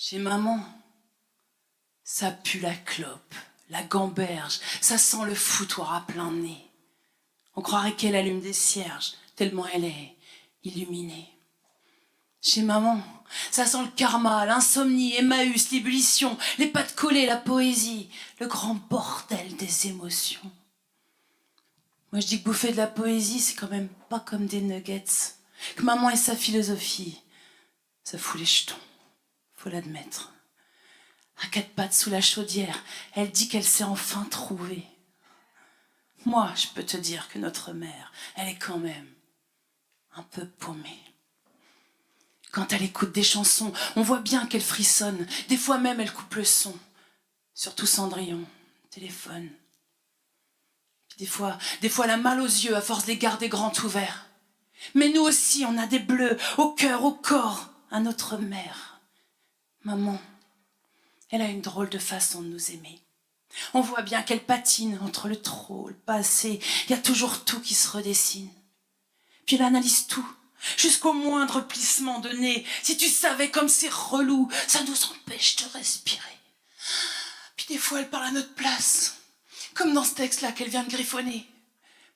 Chez maman, ça pue la clope, la gamberge, ça sent le foutoir à plein nez. On croirait qu'elle allume des cierges, tellement elle est illuminée. Chez maman, ça sent le karma, l'insomnie, Emmaüs, l'ébullition, les pâtes collées, la poésie, le grand bordel des émotions. Moi je dis que bouffer de la poésie, c'est quand même pas comme des nuggets. Que maman et sa philosophie, ça fout les jetons, faut l'admettre. À quatre pattes sous la chaudière, elle dit qu'elle s'est enfin trouvée. Moi, je peux te dire que notre mère, elle est quand même un peu paumée. Quand elle écoute des chansons, on voit bien qu'elle frissonne. Des fois même, elle coupe le son. Surtout Cendrillon, téléphone. Puis des fois, elle a mal aux yeux à force de les garder grands ouverts. Mais nous aussi, on a des bleus au cœur, au corps, à notre mère. Maman, elle a une drôle de façon de nous aimer. On voit bien qu'elle patine entre le trop, le pas assez. Il y a toujours tout qui se redessine. Puis elle analyse tout, jusqu'au moindre plissement de nez. Si tu savais comme c'est relou, ça nous empêche de respirer. Puis des fois, elle parle à notre place, comme dans ce texte-là qu'elle vient de griffonner.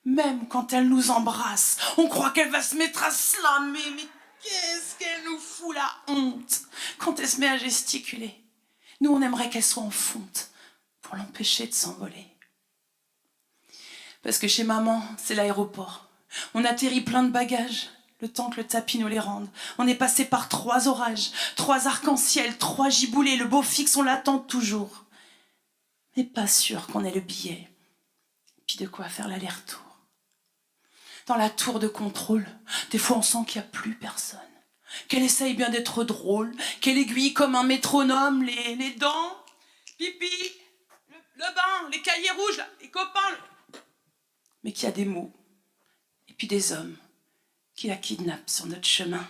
Même quand elle nous embrasse, on croit qu'elle va se mettre à slammer. Mais qu'est-ce qu'elle nous fout la honte quand elle se met à gesticuler. Nous, on aimerait qu'elle soit en fonte pour l'empêcher de s'envoler. Parce que chez maman, c'est l'aéroport. On atterrit plein de bagages, le temps que le tapis nous les rende. On est passé par 3 orages, 3 arcs-en-ciel, 3 giboulées. Le beau fixe, on l'attend toujours. Mais pas sûr qu'on ait le billet. Puis de quoi faire l'aller-retour. Dans la tour de contrôle, des fois on sent qu'il n'y a plus personne. Qu'elle essaye bien d'être drôle, qu'elle aiguille comme un métronome les dents, pipi, le bain, les cahiers rouges, là, les copains. Mais qu'il y a des mots, et puis des hommes qui la kidnappent sur notre chemin.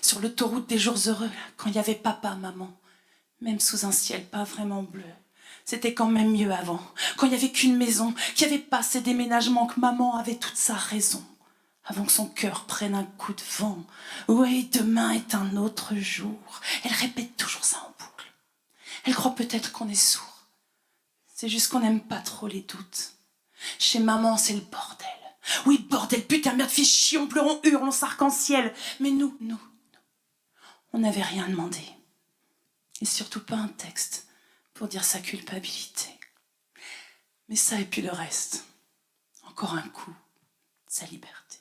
Sur l'autoroute des jours heureux, quand il y avait papa, maman, même sous un ciel pas vraiment bleu. C'était quand même mieux avant, quand il n'y avait qu'une maison, qu'il n'y avait pas ces déménagements, que maman avait toute sa raison. Avant que son cœur prenne un coup de vent. Oui, demain est un autre jour. Elle répète toujours ça en boucle. Elle croit peut-être qu'on est sourd. C'est juste qu'on n'aime pas trop les doutes. Chez maman, c'est le bordel. Oui, bordel, putain, merde, fille chier, on pleure, on hurle, on s'arc-en-ciel. Mais nous, on n'avait rien demandé. Et surtout pas un texte pour dire sa culpabilité. Mais ça et puis le reste. Encore un coup, sa liberté.